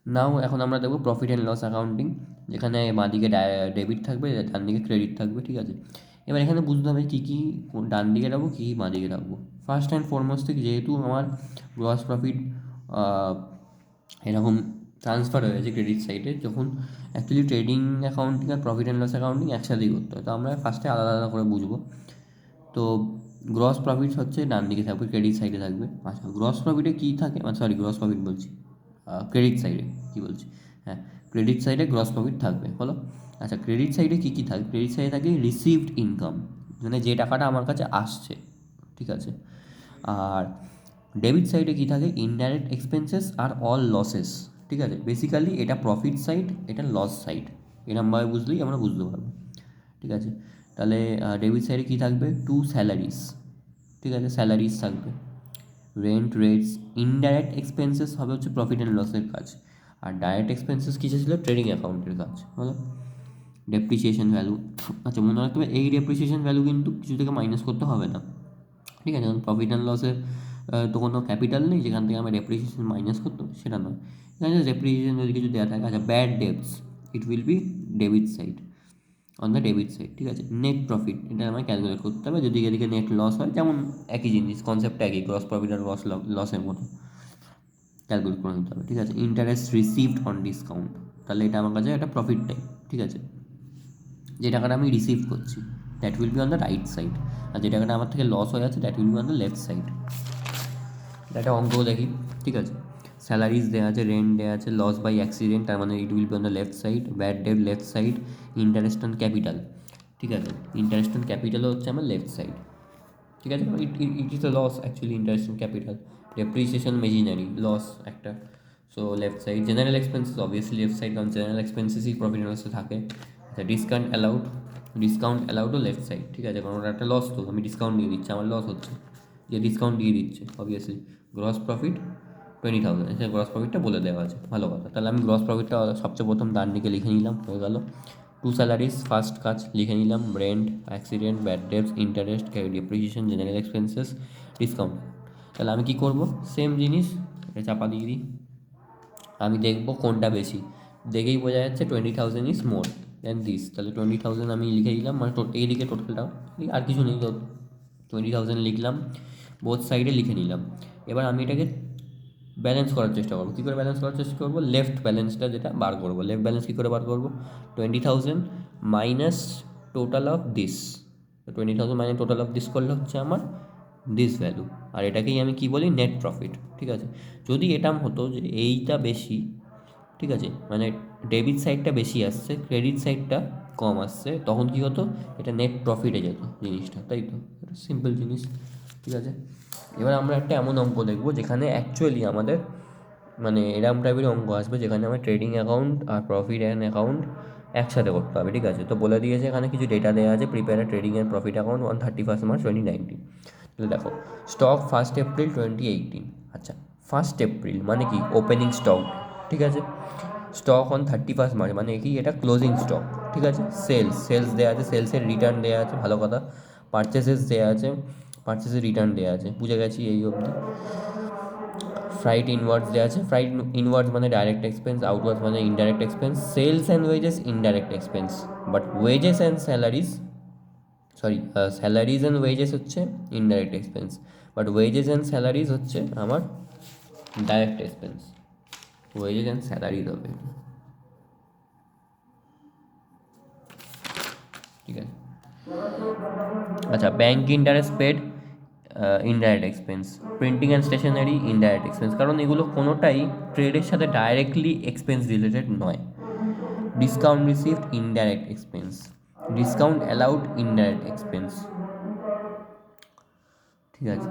নাও এখন আমরা দেখবো প্রফিট অ্যান্ড লস অ্যাকাউন্টিং, যেখানে বাঁদিকে ডেবিট থাকবে, ডান দিকে ক্রেডিট থাকবে, ঠিক আছে। এবার এখানে বুঝতে হবে কী কী ডান দিকে রাখবো, কী কী বাঁ দিকে রাখবো। ফার্স্ট অ্যান্ড ফরমোস্ট যেহেতু আমার গ্রস প্রফিট এরকম ট্রান্সফার হয়েছে ক্রেডিট সাইডে, যখন অ্যাকচুয়ালি ট্রেডিং অ্যাকাউন্টিং আর প্রফিট অ্যান্ড লস অ্যাকাউন্টিং একসাথেই করতে হয়, তো আমরা ফার্স্টে আলাদা আলাদা করে বুঝবো। তো গ্রস প্রফিট হচ্ছে ডান দিকে থাকবে, ক্রেডিট সাইডে থাকবে। আচ্ছা, গ্রস প্রফিটে কী থাকে, সরি গ্রস প্রফিট বলছি, ক্রেডিট সাইডে কী বলছি, হ্যাঁ, ক্রেডিট সাইডে গ্রস প্রফিট থাকবে, বলো। আচ্ছা, ক্রেডিট সাইডে কী কী থাকে? ক্রেডিট সাইডে থাকে রিসিভড ইনকাম, মানে যে টাকাটা আমার কাছে আসছে, ঠিক আছে। আর ডেবিট সাইডে কী থাকে? ইনডাইরেক্ট এক্সপেন্সেস আর অল লসেস, ঠিক আছে। বেসিক্যালি এটা প্রফিট সাইড, এটা লস সাইড, এরমভাবে বুঝলেই আমরা বুঝতে পারবো, ঠিক আছে। তাহলে ডেবিট সাইডে কী থাকবে? টু স্যালারিস, ঠিক আছে, স্যালারিস থাকবে। রেন্ট, রেটস, ইনডাইরেক্ট এক্সপেন্সেস হবে হচ্ছে প্রফিট অ্যান্ড লসের কাজ। আর ডাইরেক্ট এক্সপেন্সেস কিসে ছিল? ট্রেডিং অ্যাকাউন্টের কাজ, হলো। ডেপ্রিসিয়েশন ভ্যালু, আচ্ছা মনে রাখতে হবে এই ডেপ্রিসিয়েশন ভ্যালু কিন্তু কিছু থেকে মাইনাস করতে হবে না, ঠিক আছে। কারণ প্রফিট অ্যান্ড লসের তো কোনো ক্যাপিটাল নেই যেখান থেকে আমরা ডেপ্রিসিয়েশন মাইনাস করতে হবে, সেটা নয়। এখানে ডেপ্রিসিয়েশন যদি কিছু দেওয়া থাকে, আচ্ছা bad debts, it will be debit side, on the debit side, ঠিক আছে। নেট প্রফিট, এটা আমায় ক্যালকুলেট করতে হবে, যদি এদিকে নেট লস হয়, যেমন একই জিনিস, কনসেপ্ট একই, গ্রস প্রফিট আর গ্রস লসের মতো ক্যালকুলেট করে নিতে হবে, ঠিক আছে। ইন্টারেস্ট রিসিভড অন ডিসকাউন্ট, তাহলে এটা আমার কাছে একটা প্রফিট টাইপ, ঠিক আছে। যে টাকাটা আমি রিসিভ করছি, that will be on the right side. আর যে টাকাটা আমার থেকে লস হয়ে যাচ্ছে, that will be on the left side. একটা অঙ্ক দেখি, ঠিক আছে। স্যালারিজ দেওয়া আছে, রেন্ট দেওয়া আছে, লস বাই অ্যাক্সিডেন্ট, তার মানে ইট will be on the left side. Bad date left side. Interest on capital, ঠিক আছে, ইন্টারেস্ট অন ক্যাপিটালও হচ্ছে আমার লেফট সাইড, ঠিক আছে। It is a loss actually, interest on capital. Depreciation machinery, loss একটা, so left side. General expenses obviously left side, কারণ general এক্সপেন্সেসই profit and লসে থাকে। আচ্ছা, ডিসকাউন্ট অ্যালাউডও লেফট সাইড, ঠিক আছে, কারণ ওটা একটা লস, তো আমি ডিসকাউন্ট দিয়ে দিচ্ছি, আমার লস হচ্ছে, যে ডিসকাউন্ট দিয়ে দিচ্ছে অবভিয়াসলি। গ্রস প্রফিট 20,000, সে গ্রস প্রফিটটা বলে দেওয়া আছে, ভালো কথা। তাহলে আমি গ্রস প্রফিটটা সবচেয়ে প্রথম ডান দিকে লিখে নিলাম, হয়ে গেল। টু স্যালারিজ ফার্স্ট কাজ লিখে নিলাম, rent, accident, bad dates, interest, depreciation, general expenses, discount. তাহলে আমি কী করবো? সেম জিনিস, এটা চাপা দিয়ে দিই, আমি দেখবো কোনটা বেশি, দেখেই বোঝা যাচ্ছে 20,000 ইজ মোর দ্যান দিস, তাহলে 20,000 আমি লিখে দিলাম, মানে এইদিকে টোটালটা, আর কিছু নেই তো, 20,000 লিখলাম, বোথ সাইডে লিখে নিলাম। এবার আমি এটাকে ব্যালেন্স করার চেষ্টা করবো। কী করে ব্যালেন্স করার চেষ্টা করবো? লেফট ব্যালেন্সটা যেটা বার করবো, লেফট ব্যালেন্স কী করে বার করবো? 20,000 minus total of this, 20,000 minus total of this করলে হচ্ছে আমার দিস ভ্যালু, আর এটাকেই আমি কী বলি? নেট প্রফিট, ঠিক আছে। যদি এটা হতো যে এইটা বেশি, ঠিক আছে, মানে ডেবিট সাইডটা বেশি আসছে, ক্রেডিট সাইডটা কম আসছে, তখন কী হতো? এটা নেট প্রফিটে যেত জিনিসটা, তাই তো? এটা সিম্পল জিনিস, ঠিক আছে। এবার আমরা একটা এমন অঙ্ক দেখবো যেখানে অ্যাকচুয়ালি আমাদের মানে এরম টাইপের অঙ্ক আসবে, যেখানে আমার ট্রেডিং অ্যাকাউন্ট আর প্রফিট অ্যান্ড অ্যাকাউন্ট একসাথে করতে হবে, ঠিক আছে। তো বলে দিয়েছে এখানে কিছু ডেটা দেওয়া আছে, prepare trading and profit account on 31st March 2019। তাহলে দেখো, স্টক 1 April 2018, আচ্ছা 1 April মানে কি? ওপেনিং স্টক, ঠিক আছে। স্টক অন 31st March মানে কি? এটা ক্লোজিং স্টক, ঠিক আছে। সেলস দেওয়া আছে, সেলসের রিটার্ন দেওয়া আছে, ভালো কথা। পারচেসেস দেওয়া আছে, পারচেসের রিটার্ন দেওয়া আছে, বুঝে গেছি এই অবধি। ফ্রাইট ইনওয়ার্ডস দেওয়া আছে, ফ্রাইট ইনওয়ার্ডস মানে ডাইরেক্ট এক্সপেন্স, আউটওয়ার্ডস মানে indirect expense. Sales and wages indirect expense, but wages and salaries, sorry, salaries and wages হচ্ছে indirect expense, but wages and salaries হচ্ছে আমার direct expense. Wages and salaries হবে, ঠিক আছে। আচ্ছা, bank interest paid, indirect expense. Printing and stationery indirect expense, কারণ এগুলো কোনোটাই ট্রেডের সাথে ডাইরেক্টলি এক্সপেন্স রিলেটেড নয়। Discount received indirect expense, discount allowed indirect expense, ঠিক আছে।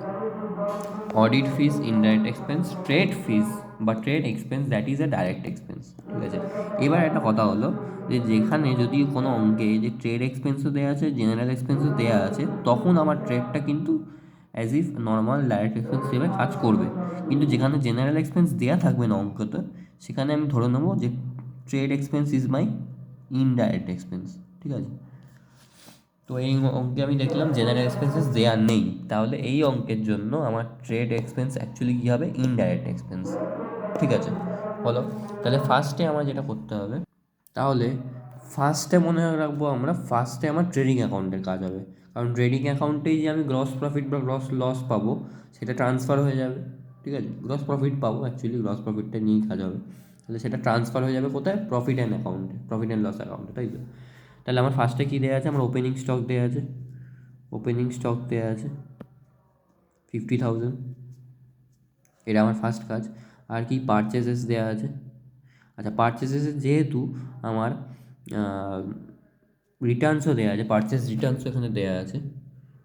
অডিট ফিস ইনডাইরেক্ট এক্সপেন্স, ট্রেড ফিস বা trade expense that is a direct expense, ঠিক আছে। এবার একটা কথা হলো যে যেখানে যদি কোনো অঙ্কে যে ট্রেড এক্সপেন্সও দেওয়া আছে, জেনারেল এক্সপেন্সও দেওয়া আছে, তখন আমার ট্রেডটা কিন্তু as if normal direct expense হিসেবে কাজ করবে। কিন্তু যেখানে জেনারেল এক্সপেন্স দেওয়া থাকবে না অঙ্কতে, সেখানে আমি ধরে নেবো যে trade expense is my indirect expense, ঠিক আছে। তো এই অঙ্কে আমি দেখলাম জেনারেল এক্সপেন্সেস দেওয়া নেই, তাহলে এই অঙ্কের জন্য আমার ট্রেড এক্সপেন্স অ্যাকচুয়ালি কী হবে? ইনডাইরেক্ট এক্সপেন্স, ঠিক আছে। বলো। তাহলে ফার্স্টে আমার যেটা করতে হবে, তাহলে ফার্স্টে মনে রাখবো আমরা, ফার্স্টে আমার ট্রেডিং অ্যাকাউন্টের কাজ হবে। কারণ ট্রেডিং অ্যাকাউন্টেই যে আমি গ্রস প্রফিট বা গ্রস লস পাবো সেটা ট্রান্সফার হয়ে যাবে, ঠিক আছে? গ্রস প্রফিট পাবো, অ্যাকচুয়ালি গ্রস প্রফিটটা নিয়েই কাজ হবে। তাহলে সেটা ট্রান্সফার হয়ে যাবে কোথায়? প্রফিট অ্যান্ড অ্যাকাউন্টে, প্রফিট অ্যান্ড লস অ্যাকাউন্টে, তাই তো? তাহলে আমার ফার্স্টে কী দেওয়া আছে? আমার ওপেনিং স্টক দেওয়া আছে, ওপেনিং স্টক দেওয়া আছে 50,000, এটা আমার ফার্স্ট কাজ। আর কি? পারচেসেস দেওয়া আছে। আচ্ছা, পারচেসেসে যেহেতু আমার রিটার্নসও দেওয়া আছে, পারচেস রিটার্নসও এখানে দেওয়া আছে,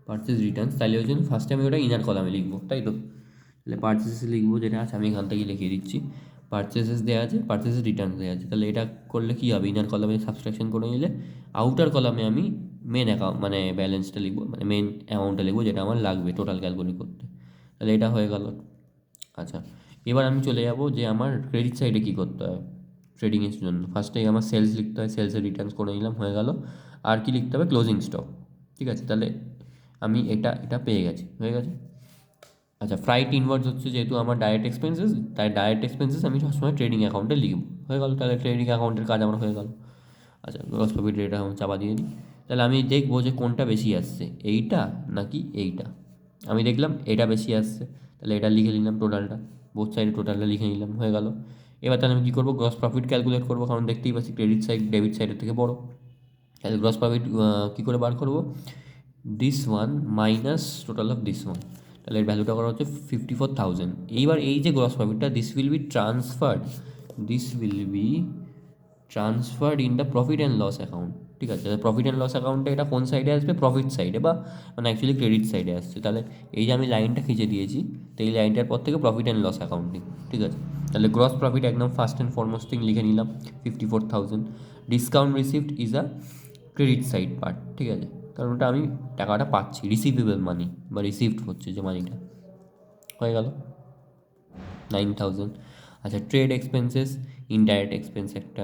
পারচেস রিটার্নস, তাহলে ওই জন্য ফার্স্টে আমি ওটা ইনার কলামে লিখবো, তাই তো? তাহলে পারচেসেস লিখবো, যেটা আছে আমি এখান থেকে লিখিয়ে দিচ্ছি। পারচেসেস দেওয়া আছে, পারচেসেস রিটার্নস দেওয়া আছে। তাহলে এটা করলে কী হবে? ইনার কলামে সাবস্ট্রাকশন করে নিলে আউটার কলামে আমি মেন অ্যাকাউন্ট মানে ব্যালেন্সটা লিখবো, মানে মেন অ্যামাউন্টটা লিখবো যেটা আমার লাগবে টোটাল ক্যালকুলেট করতে। তাহলে এটা হয়ে গেল। আচ্ছা, এবার আমি চলে যাব যে আমার ক্রেডিট সাইডে কী করতে হয় ট্রেডিংয়ের জন্য। ফার্স্টেই আমার সেলস লিখতে হয়, সেলসের রিটার্নস করে নিলাম, হয়ে গেল। আর কি লিখতে হবে? ক্লোজিং স্টক, ঠিক আছে? তাহলে আমি এটা এটা পেয়ে গেছি, হয়ে গেছে। আচ্ছা, ফ্রাইট ইনওয়ার্ডস হচ্ছে যেহেতু আমার ডাইরেক্ট এক্সপেন্সেস, তাই ডাইরেক্ট এক্সপেন্সেস আমি সবসময় ট্রেডিং অ্যাকাউন্টে লিখব, হয়ে গেল। তাহলে ট্রেডিং অ্যাকাউন্টের কাজ আমার হয়ে গেল। আচ্ছা, গ্রস প্রফিট রেট এখন চাপা দিয়ে দিই। তাহলে আমি দেখবো যে কোনটা বেশি আসছে, এইটা নাকি এইটা। আমি দেখলাম এটা বেশি আসছে, তাহলে এটা লিখে নিলাম টোটালটা, বোথ সাইডে টোটালটা লিখে নিলাম, হয়ে গেল। এবার তাহলে আমি কী করবো? গ্রস প্রফিট ক্যালকুলেট করবো, কারণ দেখতেই পাচ্ছি ক্রেডিট সাইড ডেবিট সাইডের থেকে বড়। তাহলে গ্রস প্রফিট কী করে বার করবো? This one minus total of this one. তাহলে এর ভ্যালুটা করা হচ্ছে 54,000। এইবার এই যে গ্রস প্রফিটটা, this will be transferred, this will be transferred in the profit and loss account, ঠিক আছে? প্রফিট অ্যান্ড লস অ্যাকাউন্টে এটা কোন সাইডে আসবে? প্রফিট সাইডে, বা মানে অ্যাকচুয়ালি ক্রেডিট সাইডে আসছে। তাহলে এই যে আমি লাইনটা খিঁচে দিয়েছি, তো এই লাইনটার পর থেকে প্রফিট অ্যান্ড লস অ্যাকাউন্টিং, ঠিক আছে? তাহলে গ্রস প্রফিট একদম ফার্স্ট অ্যান্ড ফরমোস্ট থিং লিখে নিলাম 54,000। Discount received is a credit side part, ঠিক আছে? কারণ ওটা আমি টাকাটা পাচ্ছি, রিসিভেবল মানি বা রিসিভড হচ্ছে যে মানিটা, হয়ে গেল 9,000। আচ্ছা, ট্রেড এক্সপেন্সেস, ইনডাইরেক্ট এক্সপেন্স একটা,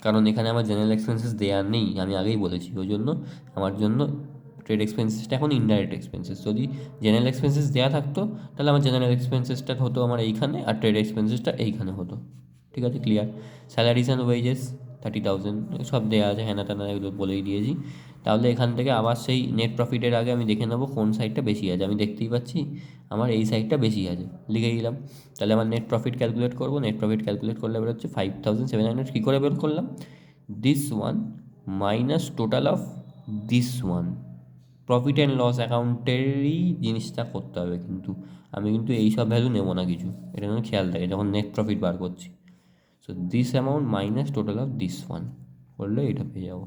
কারণ এখানে আমার জেনারেল এক্সপেন্সেস দেওয়ার নেই, আমি আগেই বলেছি, ওই জন্য আমার জন্য ট্রেড এক্সপেন্সেসটা এখন ইনডাইরেক্ট এক্সপেন্সেস। যদি জেনারেল এক্সপেন্সেস দেওয়া থাকতো তাহলে আমার জেনারেল এক্সপেন্সেসটা হতো আমার এইখানে, আর ট্রেড এক্সপেন্সেসটা এইখানে হতো, ঠিক আছে? ক্লিয়ার? স্যালারিজ অ্যান্ড ওয়েজেস 30,000, সব দেওয়া আছে, হ্যানা টানা এগুলো বলেই দিয়েছি। তাহলে এখান থেকে আবার সেই নেট প্রফিটের আগে আমি দেখে নেবো কোন সাইডটা বেশি আছে। আমি দেখতেই পাচ্ছি আমার এই সাইডটা বেশি আছে, লিখে দিলাম। তাহলে আমার নেট প্রফিট ক্যালকুলেট করবো, নেট প্রফিট ক্যালকুলেট করলে এবার হচ্ছে 5,700। কী করে বের করলাম? This one minus total of this one. Profit and loss অ্যাকাউন্টেরই জিনিসটা করতে হবে, কিন্তু আমি কিন্তু এই সব ভ্যালু নেবো না কিছু, এটা যেন খেয়াল থাকে যখন নেট প্রফিট বার করছি। So this amount minus total of this one করলে এটা পেয়ে যাবো।